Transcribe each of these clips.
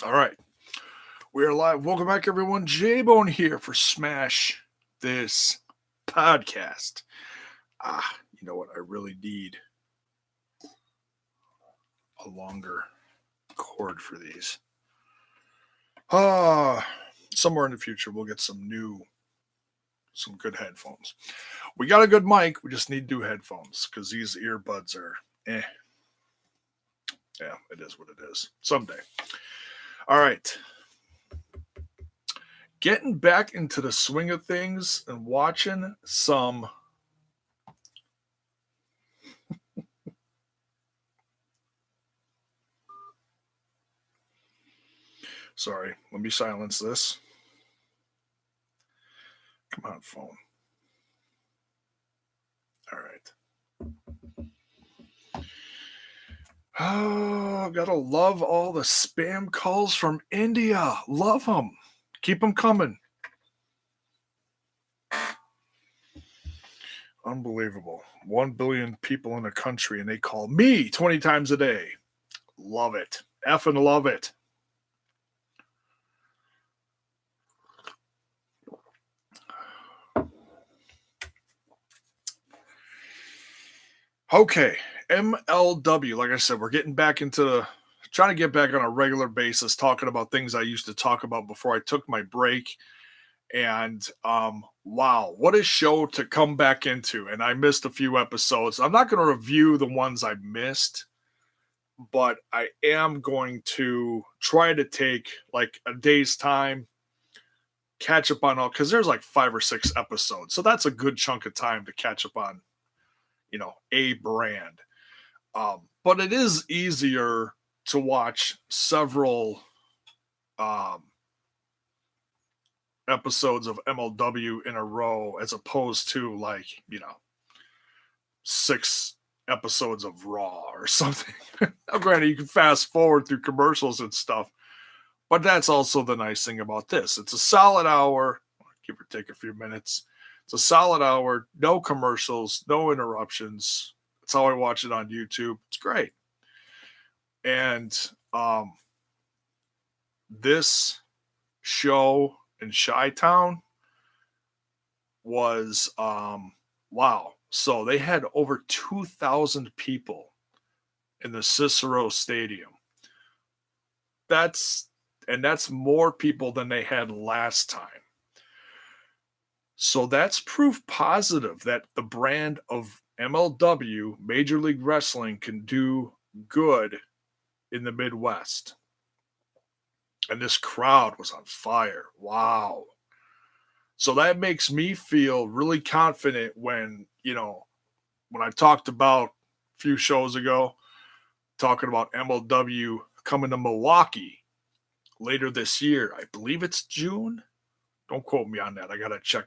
All right. We are live. Welcome back, everyone. J-Bone here for Smash This Podcast. You know what? I really need a longer cord for these. Somewhere in the future, we'll get some good headphones. We got a good mic. We just need new headphones because these earbuds are eh. Yeah, it is what it is. Someday. All right. Getting back into the swing of things and watching some sorry, let me silence this. Come on, phone. All right. Oh, gotta love all the spam calls from India. Love them. Keep them coming. Unbelievable. 1 billion people in a country and they call me 20 times a day. Love it. Effing love it. Okay. MLW. Like I said, we're getting back into trying to get back on a regular basis, talking about things I used to talk about before I took my break. And wow, what a show to come back into. And I missed a few episodes. I'm not going to review the ones I missed, but I am going to try to take like a day's time, catch up on all, because there's like 5 or 6 episodes. So that's a good chunk of time to catch up on, a brand. But it is easier to watch several episodes of MLW in a row as opposed to like, 6 episodes of Raw or something. Now, granted, you can fast forward through commercials and stuff, but that's also the nice thing about this. It's a solid hour, give or take a few minutes. It's a solid hour, no commercials, no interruptions. That's how I watch it on YouTube. It's great. And this show in Chi-Town was wow. So they had over 2,000 people in the Cicero Stadium. That's more people than they had last time. So that's proof positive that the brand of MLW, Major League Wrestling, can do good in the Midwest. And this crowd was on fire. Wow. So that makes me feel really confident when I talked about a few shows ago, talking about MLW coming to Milwaukee later this year. I believe it's June. Don't quote me on that. I got to check.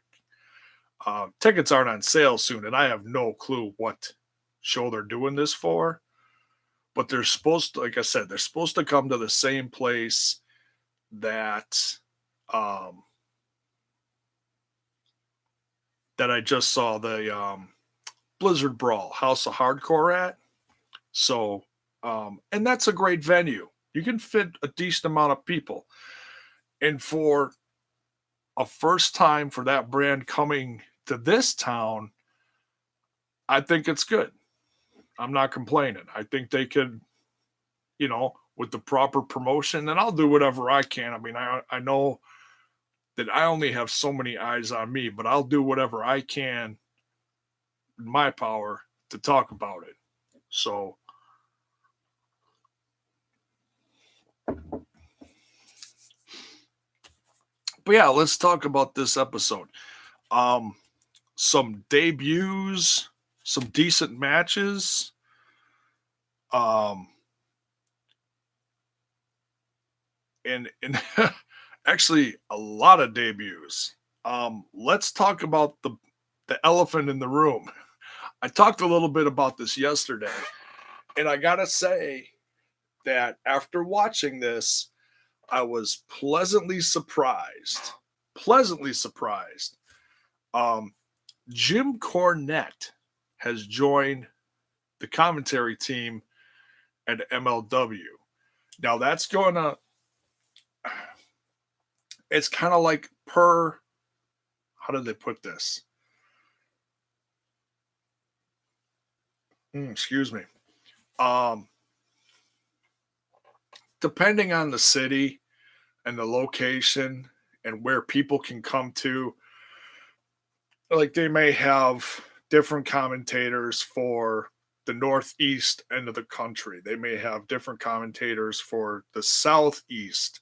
Tickets aren't on sale soon, and I have no clue what show they're doing this for. But they're supposed to, like I said, they're supposed to come to the same place that that I just saw the Blizzard Brawl House of Hardcore at. So, and that's a great venue. You can fit a decent amount of people. And for a first time for that brand coming to this town, I think it's good. I'm not complaining. I think they could, with the proper promotion, and I'll do whatever I can. I mean, I know that I only have so many eyes on me, but I'll do whatever I can in my power to talk about it. So, but yeah, let's talk about this episode. Some debuts, some decent matches. And actually a lot of debuts. Let's talk about the elephant in the room. I talked a little bit about this yesterday, and I gotta say that after watching this, I was pleasantly surprised. Pleasantly surprised. Jim Cornette has joined the commentary team at MLW. Now that's going to it's kind of like per, how did they put this? Excuse me. Um, Depending on the city and the location and where people can come to, like they may have different commentators for the northeast end of the country. They may have different commentators for the southeast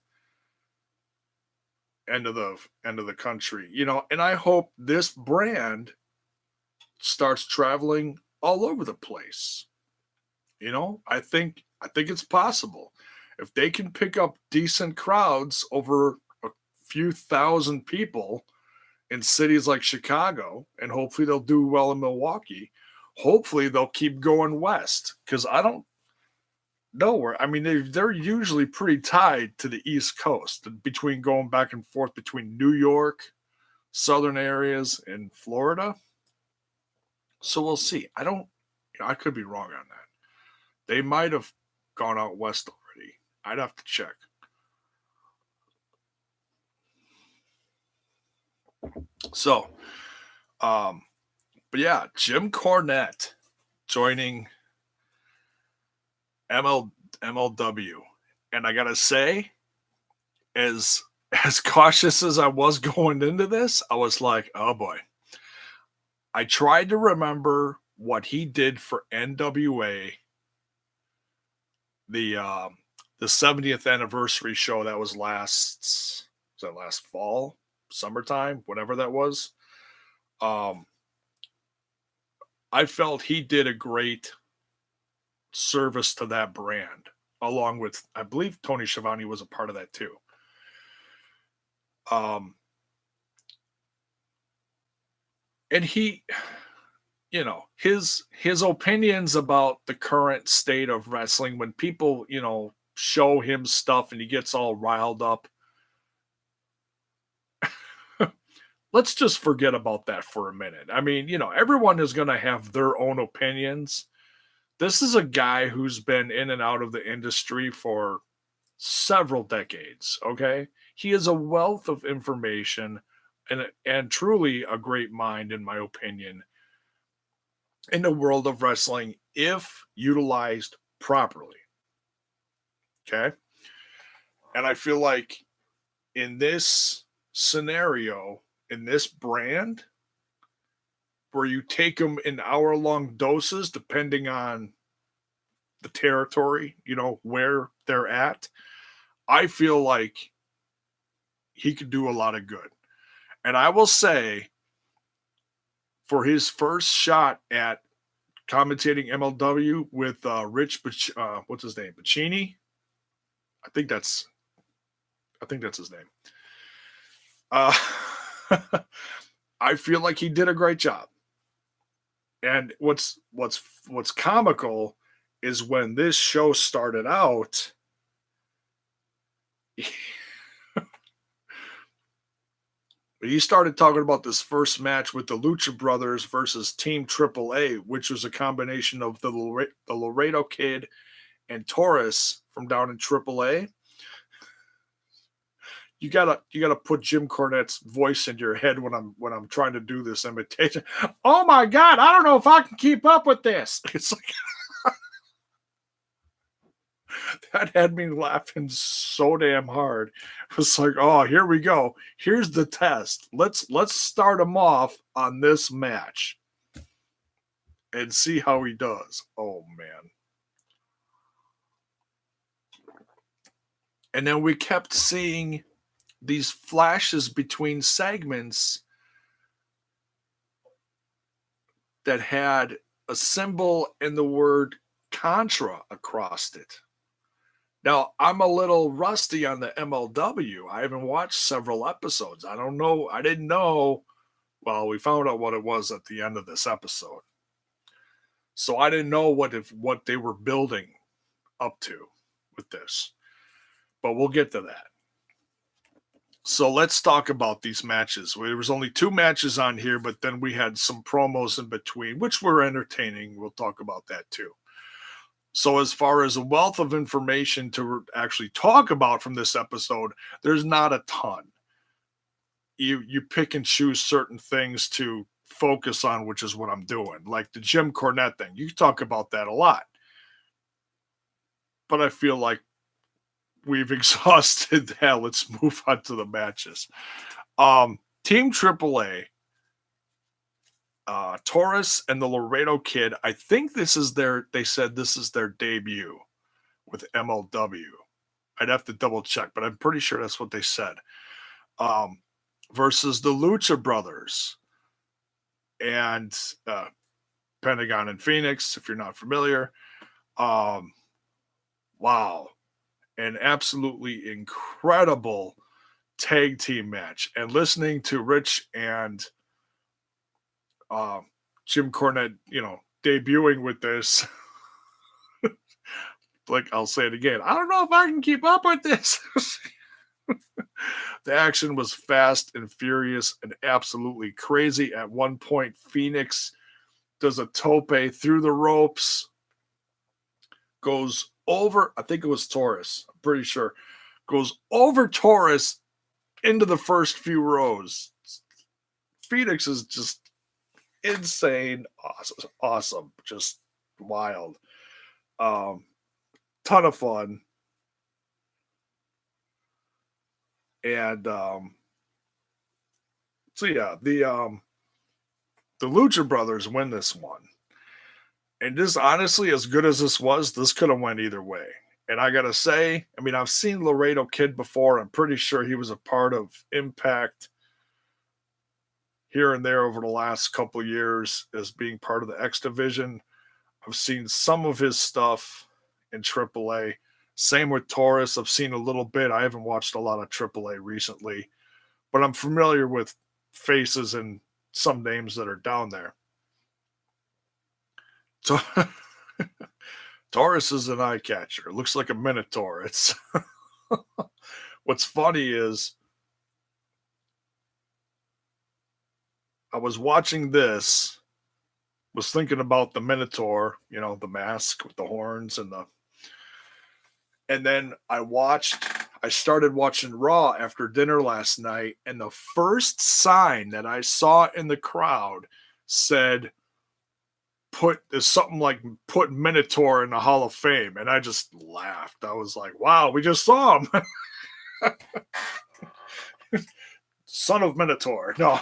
end of the country. And I hope this brand starts traveling all over the place. I think it's possible. If they can pick up decent crowds over a few thousand people in cities like Chicago, and hopefully they'll do well in Milwaukee. Hopefully they'll keep going west because I don't know where. I mean, they're usually pretty tied to the East Coast between going back and forth between New York, southern areas, and Florida. So we'll see. I could be wrong on that. They might have gone out west already. I'd have to check. So, um, but yeah, Jim Cornette joining MLW, and I gotta say, as as cautious as I was going into this, I was like, oh boy. I tried to remember what he did for NWA, the um, the 70th anniversary show that was that last fall, summertime, whatever that was. Um, I felt he did a great service to that brand, along with I believe Tony Schiavone was a part of that too. Um, and his opinions about the current state of wrestling when people show him stuff and he gets all riled up. Let's just forget about that for a minute. I mean, everyone is going to have their own opinions. This is a guy who's been in and out of the industry for several decades, okay? He is a wealth of information and truly a great mind in my opinion in the world of wrestling if utilized properly. Okay. And I feel like in this scenario, in this brand, where you take them in hour-long doses, depending on the territory, where they're at, I feel like he could do a lot of good. And I will say, for his first shot at commentating MLW with Rich, what's his name, Bacini? I think that's his name. Uh, I feel like he did a great job. And what's comical is when this show started out, he started talking about this first match with the Lucha Brothers versus Team AAA, which was a combination of the Laredo Kid and Taurus from down in AAA. You gotta put Jim Cornette's voice in your head when I'm trying to do this imitation. Oh my God, I don't know if I can keep up with this. It's like that had me laughing so damn hard. It was like, oh, here we go. Here's the test. Let's start him off on this match and see how he does. Oh man. And then we kept seeing these flashes between segments that had a symbol and the word Contra across it. Now, I'm a little rusty on the MLW. I haven't watched several episodes. I don't know. I didn't know. Well, we found out what it was at the end of this episode. So I didn't know what they were building up to with this. But we'll get to that. So let's talk about these matches. There was only 2 matches on here, but then we had some promos in between, which were entertaining. We'll talk about that too. So as far as a wealth of information to actually talk about from this episode, there's not a ton. you pick and choose certain things to focus on, which is what I'm doing. Like the Jim Cornette thing. You talk about that a lot. But I feel like we've exhausted that. Let's move on to the matches. Team AAA, Taurus and the Laredo Kid. I think this is they said this is their debut with MLW. I'd have to double check, but I'm pretty sure that's what they said. Um, versus the Lucha Brothers and Pentagon and Phoenix, if you're not familiar. Um, wow. An absolutely incredible tag team match. And listening to Rich and uh, Jim Cornette, debuting with this, like I'll say it again, I don't know if I can keep up with this. The action was fast and furious and absolutely crazy. At one point, Phoenix does a tope through the ropes, goes over, I think it was Taurus, I'm pretty sure, goes over Taurus into the first few rows. Phoenix is just insane, awesome, just wild. Ton of fun. And so yeah, the Lucha Brothers win this one. And this honestly, as good as this was, this could have went either way. And I gotta say, I mean, I've seen Laredo Kid before. I'm pretty sure he was a part of Impact here and there over the last couple years as being part of the X Division. I've seen some of his stuff in AAA. Same with Taurus. I've seen a little bit. I haven't watched a lot of AAA recently, but I'm familiar with faces and some names that are down there. So Taurus is an eye catcher. It looks like a minotaur. It's what's funny is I was watching this, was thinking about the minotaur, the mask with the horns and then I started watching Raw after dinner last night, and the first sign that I saw in the crowd said something like put Minotaur in the Hall of Fame, and I just laughed. I was like, wow, we just saw him. Son of Minotaur. No.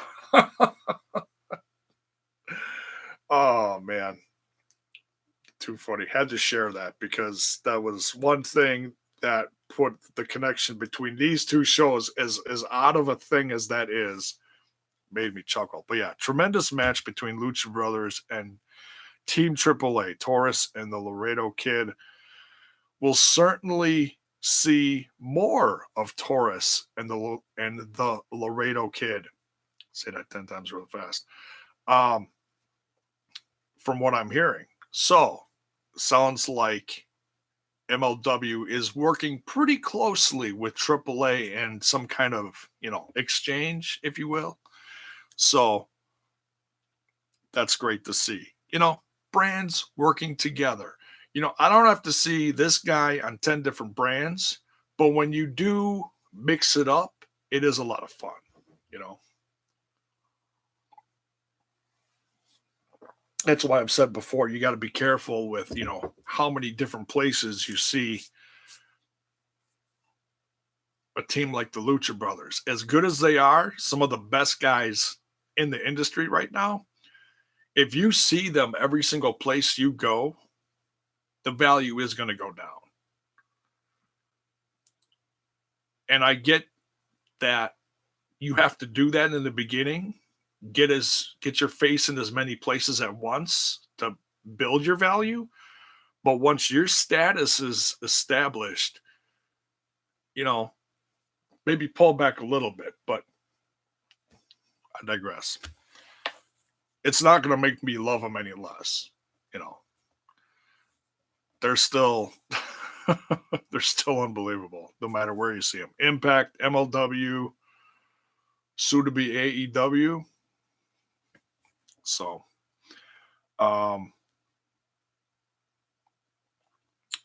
Oh man. Too funny. Had to share that because that was one thing that put the connection between these two shows, as odd of a thing as that is, made me chuckle. But yeah, tremendous match between Lucha Brothers and Team AAA, Taurus and the Laredo Kid. We'll certainly see more of Taurus and the Laredo Kid. Say that 10 times real fast. From what I'm hearing. So, sounds like MLW is working pretty closely with AAA and some kind of, exchange, if you will. So, that's great to see. Brands working together. I don't have to see this guy on 10 different brands, but when you do mix it up, it is a lot of fun, That's why I've said before, you got to be careful with, how many different places you see a team like the Lucha Brothers. As good as they are, some of the best guys in the industry right now, if you see them every single place you go, the value is going to go down. And I get that you have to do that in the beginning, get your face in as many places at once to build your value. But once your status is established, maybe pull back a little bit, but I digress. It's not going to make me love them any less. They're still they're still unbelievable no matter where you see them. Impact, MLW, soon to be AEW. So,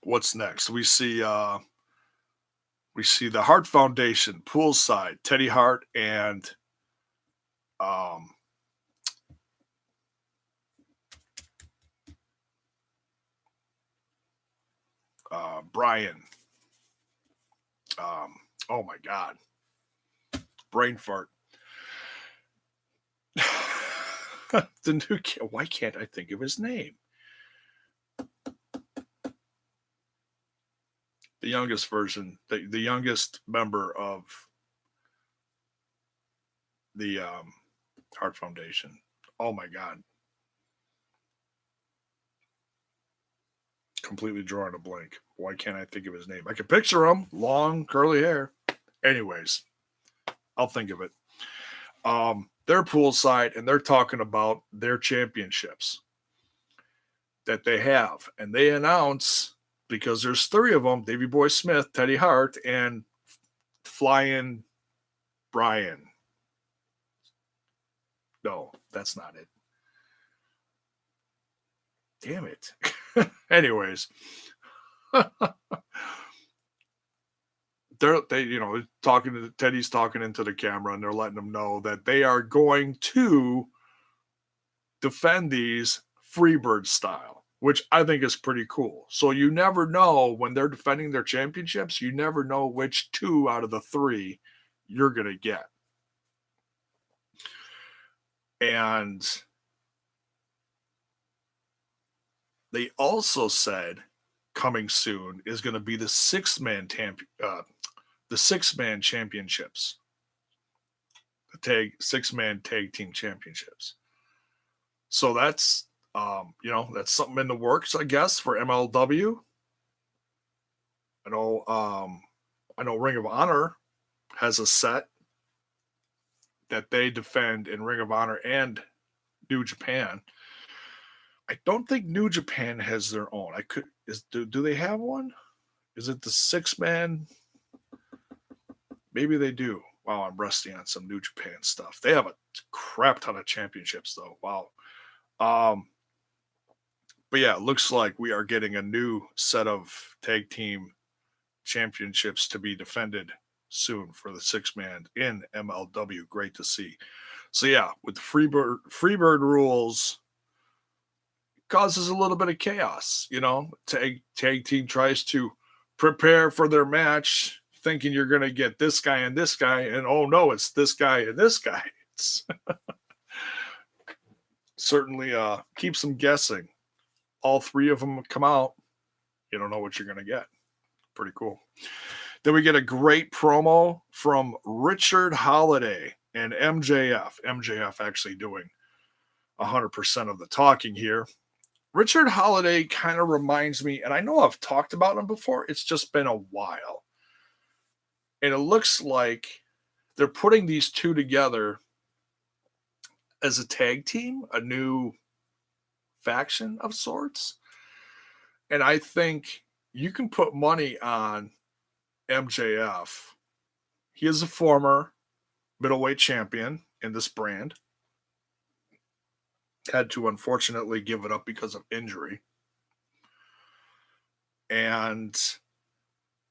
what's next? We see the Hart Foundation poolside, Teddy Hart and um, Brian. Oh my God, brain fart. The new kid. Why can't I think of his name? The youngest version, the youngest member of the Heart Foundation. Oh my God, completely drawing a blank. Why can't I think of his name? I can picture him, long curly hair. Anyways, I'll think of it. They're poolside and they're talking about their championships that they have, and they announce, because there's three of them: Davy Boy Smith, Teddy Hart, and Flying Brian. No, that's not it. Damn it. Anyways, they talking to Teddy's talking into the camera, and they're letting them know that they are going to defend these Freebird style, which I think is pretty cool. So you never know when they're defending their championships, you never know which two out of the three you're going to get. And they also said coming soon is going to be the six-man championships, the six-man tag team championships. So that's that's something in the works, I guess, for MLW. I know Ring of Honor has a set that they defend in Ring of Honor and New Japan. I don't think New Japan has their own. Do they have one? Is it the six-man? Maybe they do. Wow, I'm rusty on some New Japan stuff. They have a crap ton of championships though. Wow. But yeah, it looks like we are getting a new set of tag team championships to be defended soon for the six-man in MLW. Great to see. So yeah, with the Freebird rules, causes a little bit of chaos. Tag team tries to prepare for their match, thinking you're going to get this guy and this guy, and oh no, it's this guy and this guy. It's certainly keeps them guessing. All three of them come out, you don't know what you're going to get. Pretty cool. Then we get a great promo from Richard Holiday and MJF. MJF actually doing 100% of the talking here. Richard Holiday kind of reminds me, and I know I've talked about him before, it's just been a while. And it looks like they're putting these two together as a tag team, a new faction of sorts. And I think you can put money on MJF. He is a former middleweight champion in this brand. Had to unfortunately give it up because of injury. And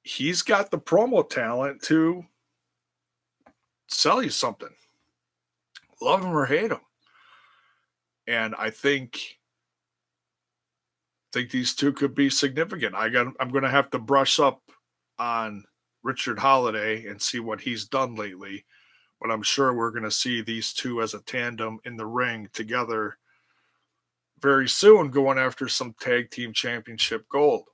he's got the promo talent to sell you something. Love him or hate him. And I think these two could be significant. I'm going to have to brush up on Richard Holiday and see what he's done lately, but I'm sure we're going to see these two as a tandem in the ring together very soon, going after some tag team championship gold.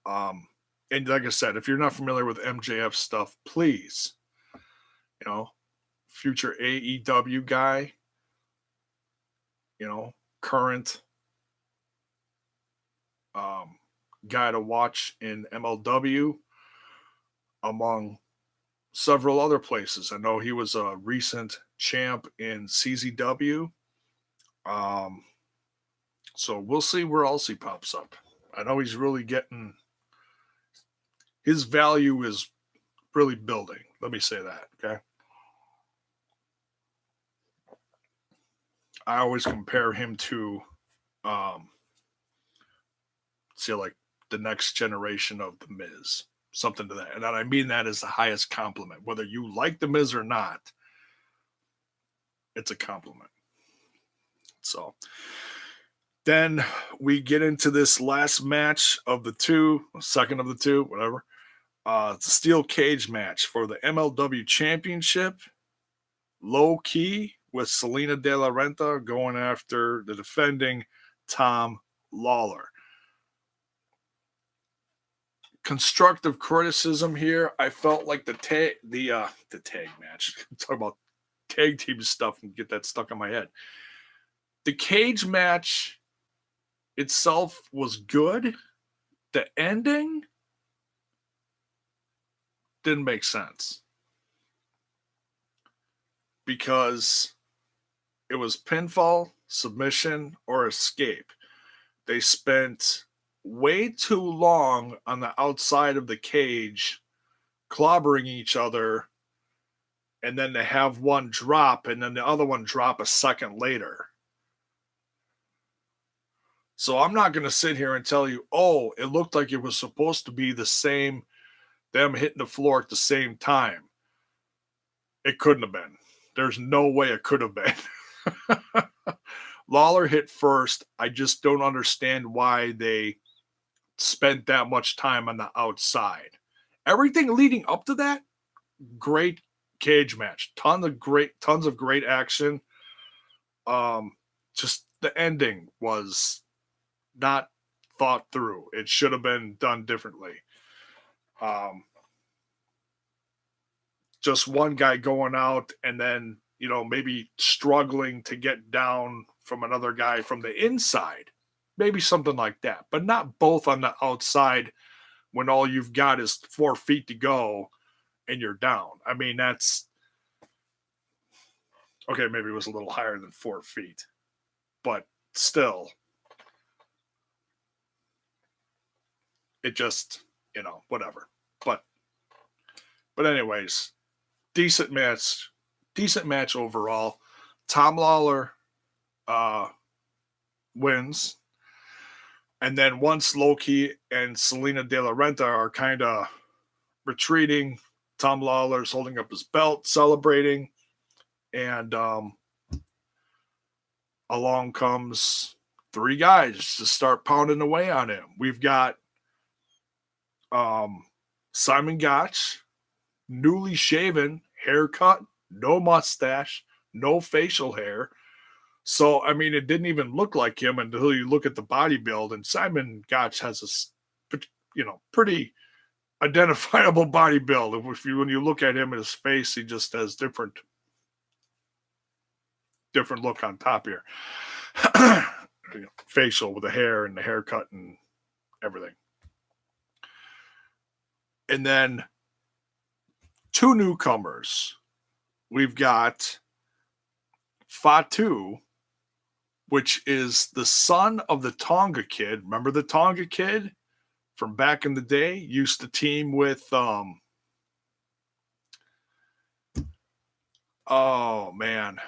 And like I said, if you're not familiar with MJF stuff, please, future AEW guy, current guy to watch in MLW, among several other places. I know he was a recent champ in CZW. So we'll see where else he pops up. I know he's really getting, his value is really building. Let me say that, okay? I always compare him to, like the next generation of The Miz, something to that. And I mean that as the highest compliment. Whether you like The Miz or not, it's a compliment. So then we get into this last match of the two, second of the two, whatever. It's a steel cage match for the MLW Championship. Low key with Selena De La Renta going after the defending Tom Lawler. Constructive criticism here. I felt like the tag match. Talk about tag team stuff and get that stuck in my head. The cage match itself was good. The ending didn't make sense because it was pinfall, submission, or escape. They spent way too long on the outside of the cage clobbering each other, and then they have one drop and then the other one drop a second later. So I'm not going to sit here and tell you, oh, it looked like it was supposed to be the same, them hitting the floor at the same time. It couldn't have been. There's no way it could have been. Lawler hit first. I just don't understand why they spent that much time on the outside. Everything leading up to that, great cage match. Tons of great action. Just the ending was not thought through. It should have been done differently. Just one guy going out and then, maybe struggling to get down from another guy from the inside. Maybe something like that, but not both on the outside when all you've got is 4 feet to go and you're down. I mean, that's okay. Maybe it was a little higher than 4 feet, but still, it just, whatever. But anyways, decent match overall. Tom Lawler wins. And then once Loki and Selena De La Renta are kind of retreating, Tom Lawler's holding up his belt, celebrating, and along comes 3 guys to start pounding away on him. We've got Simon Gotch, newly shaven, haircut, no mustache, no facial hair. So, I mean, it didn't even look like him until you look at the body build. And Simon Gotch has a, pretty identifiable body build. When you look at him in his face, he just has different look on top here. Facial with the hair and the haircut and everything. And then 2 newcomers. We've got Fatu, which is the son of the Tonga Kid. Remember the Tonga Kid from back in the day? Used to team with oh man.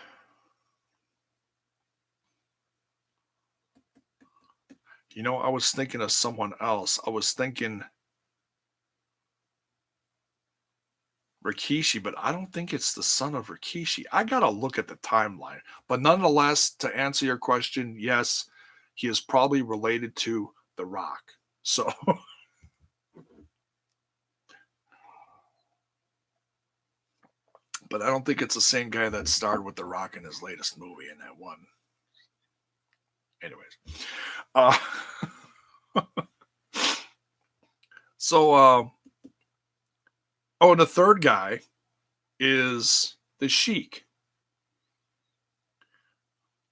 I was thinking of someone else. I was thinking Rikishi, but I don't think it's the son of Rikishi. I got to look at the timeline. But nonetheless, to answer your question, yes, he is probably related to The Rock. So, but I don't think it's the same guy that starred with The Rock in his latest movie in that one. Anyways. So, and the third guy is the Sheik.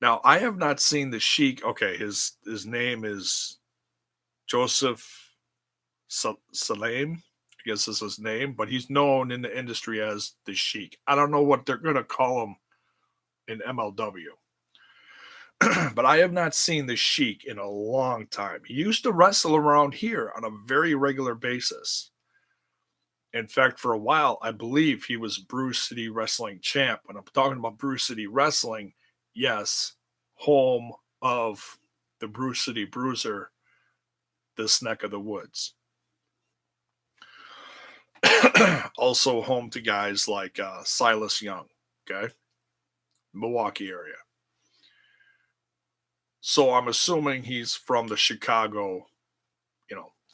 Now, I have not seen the Sheik. Okay, his name is Joseph Salame. I guess is his name, but he's known in the industry as the Sheik. I don't know what they're going to call him in MLW. But I have not seen the Sheik in a long time. He used to wrestle around here on a very regular basis. In fact, for a while, I believe he was Brew City Wrestling champ. When I'm talking about Brew City Wrestling, yes, home of the Brew City Bruiser, this neck of the woods. Also home to guys like Silas Young, okay? Milwaukee area. So I'm assuming he's from the Chicago,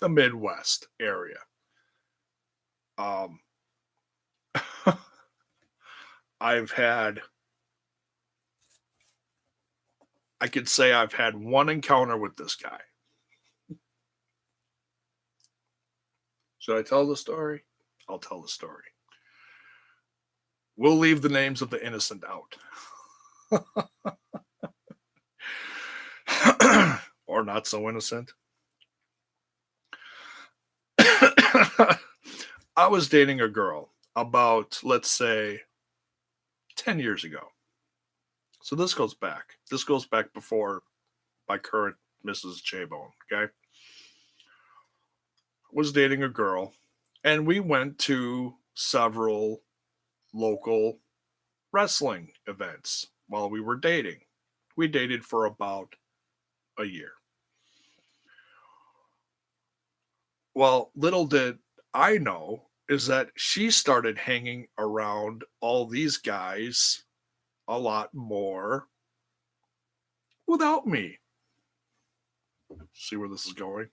the Midwest area. Um, I could say I've had one encounter with this guy. Should I tell the story? I'll tell the story. We'll leave the names of the innocent out. Or not so innocent. I was dating a girl about, let's say, 10 years ago. So this goes back. This goes back before my current Mrs. J-Bone, okay? Was dating a girl, and we went to several local wrestling events while we were dating. We dated for about a year. Well, little did I know is that she started hanging around all these guys a lot more without me. See where this is going?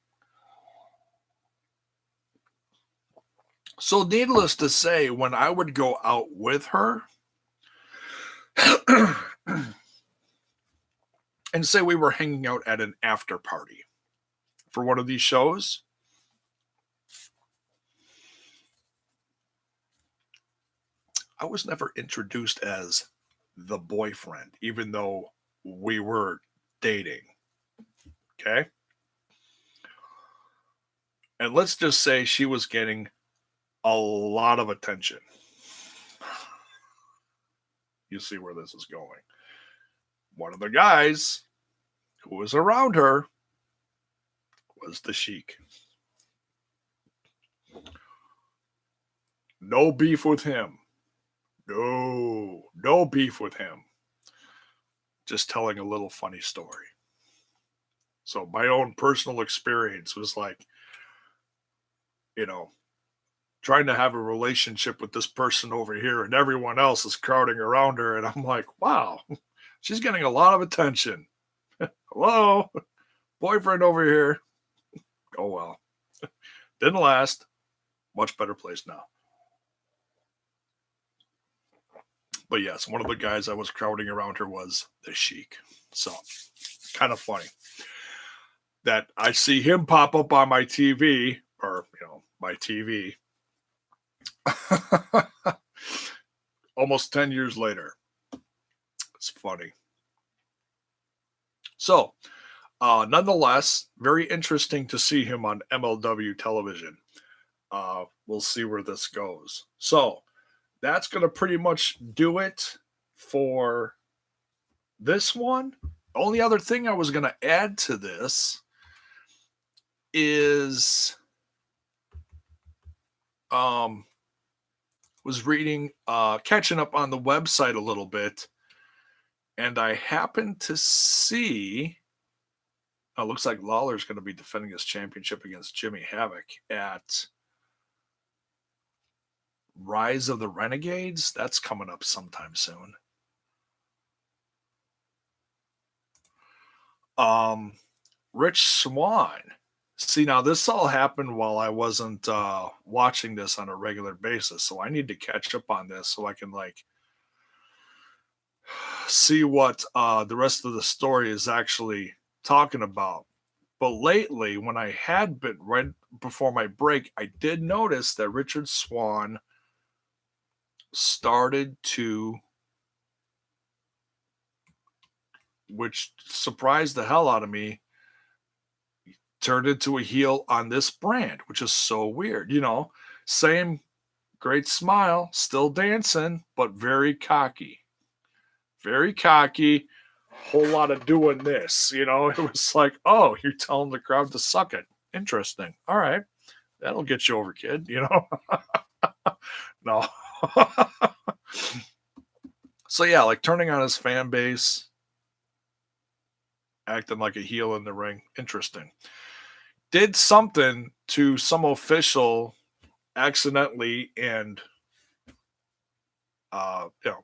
So, needless to say, when I would go out with her and say we were hanging out at an after party for one of these shows, I was never introduced as the boyfriend, even though we were dating. Okay. And let's just say she was getting a lot of attention. You see where this is going. One of the guys who was around her was the Sheik. No beef with him. No beef with him. Just telling a little funny story. So my own personal experience was like, trying to have a relationship with this person over here and everyone else is crowding around her. And I'm like, wow, she's getting a lot of attention. Hello, boyfriend over here. Oh, well. Didn't last. Much better place now. But yes, one of the guys that was crowding around her was the Sheik. So, kind of funny that I see him pop up on my TV, or, my TV, almost 10 years later. It's funny. So, nonetheless, very interesting to see him on MLW television. We'll see where this goes. So, that's going to pretty much do it for this one. Only other thing I was going to add to this is was reading, catching up on the website a little bit, and I happened to see, it looks like Lawler's going to be defending his championship against Jimmy Havoc at Rise of the Renegades. That's coming up sometime soon. Rich Swann. See, now this all happened while I wasn't watching this on a regular basis, so I need to catch up on this so I can see what the rest of the story is actually talking about. But lately, when I had been right before my break, I did notice that Richard Swann started to, which surprised the hell out of me, turned into a heel on this brand, which is so weird. Same great smile, still dancing, but very cocky. Very cocky, whole lot of doing this. It was like, oh, you're telling the crowd to suck it. Interesting. All right. That'll get you over, kid. No. So, yeah, turning on his fan base, acting like a heel in the ring. Interesting. Did something to some official accidentally and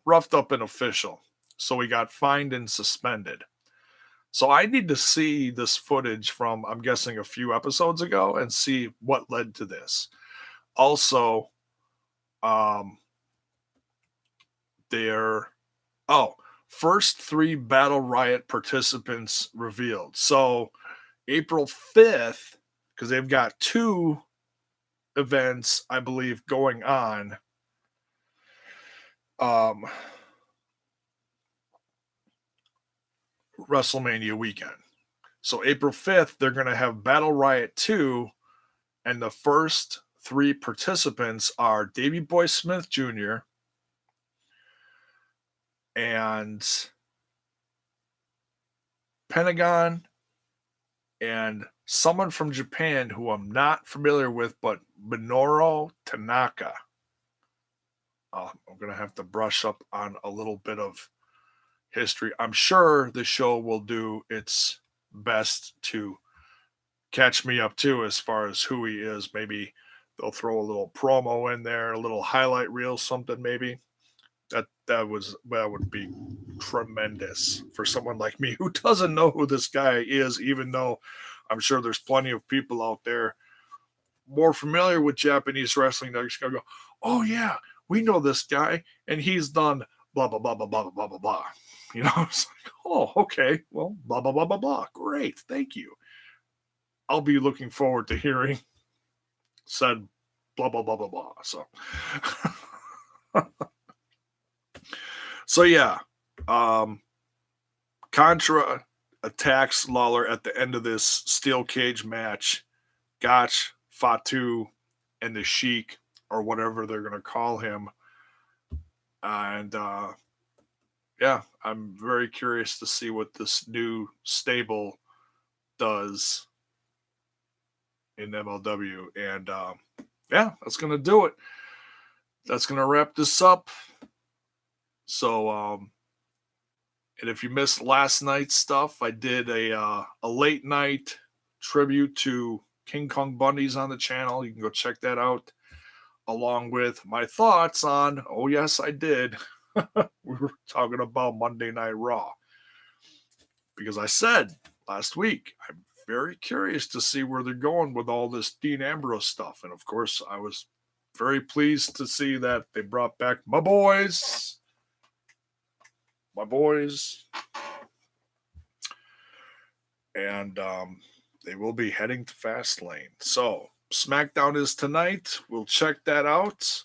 roughed up an official. So he got fined and suspended. So I need to see this footage from, I'm guessing, a few episodes ago and see what led to this. Also, um, their first 3 Battle Riot participants revealed. So April 5th, because they've got 2 events, I believe, going on. WrestleMania weekend. So April 5th, they're going to have Battle Riot 2, and the first 3 participants are Davey Boy Smith Jr. and Pentagon and someone from Japan who I'm not familiar with, but Minoru Tanaka. I'm going to have to brush up on a little bit of history. I'm sure the show will do its best to catch me up too as far as who he is. Maybe they'll throw a little promo in there, a little highlight reel, something maybe. That would be tremendous for someone like me who doesn't know who this guy is, even though I'm sure there's plenty of people out there more familiar with Japanese wrestling that are just gonna go, oh yeah, we know this guy, and he's done blah blah blah blah blah blah blah blah. You know, it's like, oh, okay, well, blah blah blah blah blah. Great, thank you. I'll be looking forward to hearing said blah blah blah blah blah. So yeah, Contra attacks Lawler at the end of this steel cage match. Gotch, Fatu, and the Sheik, or whatever they're going to call him. And yeah, I'm very curious to see what this new stable does in MLW. And yeah, that's going to do it. That's going to wrap this up. So, and if you missed last night's stuff, I did a late night tribute to King Kong Bundy's on the channel. You can go check that out, along with my thoughts on, oh yes, I did. We were talking about Monday Night Raw. Because I said last week, I'm very curious to see where they're going with all this Dean Ambrose stuff. And of course, I was very pleased to see that they brought back my boys. And they will be heading to Fastlane. So SmackDown is tonight. We'll check that out.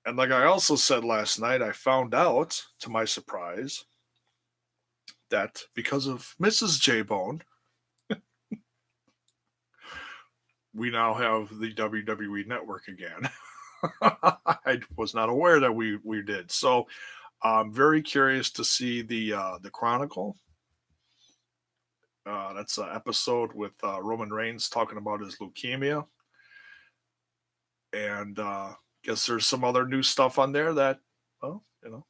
And like I also said last night, I found out, to my surprise, that because of Mrs. J-Bone, we now have the WWE Network again. I was not aware that we did. So I'm very curious to see the Chronicle. That's an episode with Roman Reigns talking about his leukemia. And guess there's some other new stuff on there that, well, I'm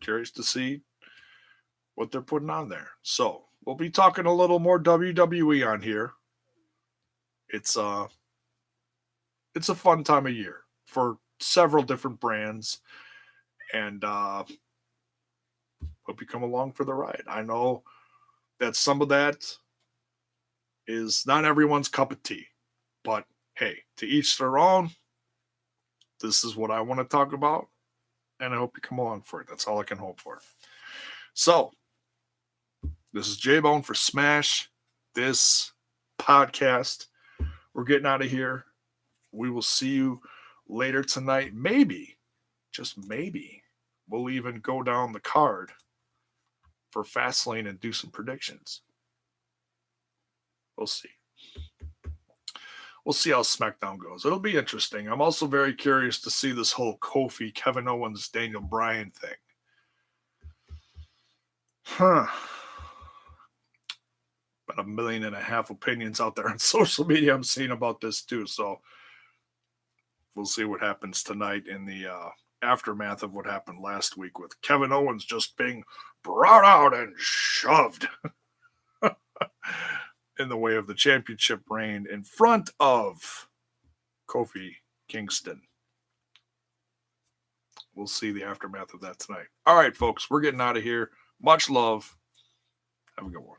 curious to see what they're putting on there. So we'll be talking a little more WWE on here. It's a fun time of year for several different brands, and hope you come along for the ride. I know that some of that is not everyone's cup of tea, but hey, to each their own. This is what I want to talk about, and I hope you come along for it. That's all I can hope for. So, this is J-Bone for Smash This Podcast. We're getting out of here. We will see you later tonight. Maybe, just maybe, we'll even go down the card for Fastlane and do some predictions. We'll see. We'll see how SmackDown goes. It'll be interesting. I'm also very curious to see this whole Kofi, Kevin Owens, Daniel Bryan thing. About 1.5 million opinions out there on social media I'm seeing about this too. So we'll see what happens tonight in the aftermath of what happened last week with Kevin Owens just being brought out and shoved in the way of the championship reign in front of Kofi Kingston. we'll see the aftermath of that tonight. All right, folks, we're getting out of here. Much love. Have a good one.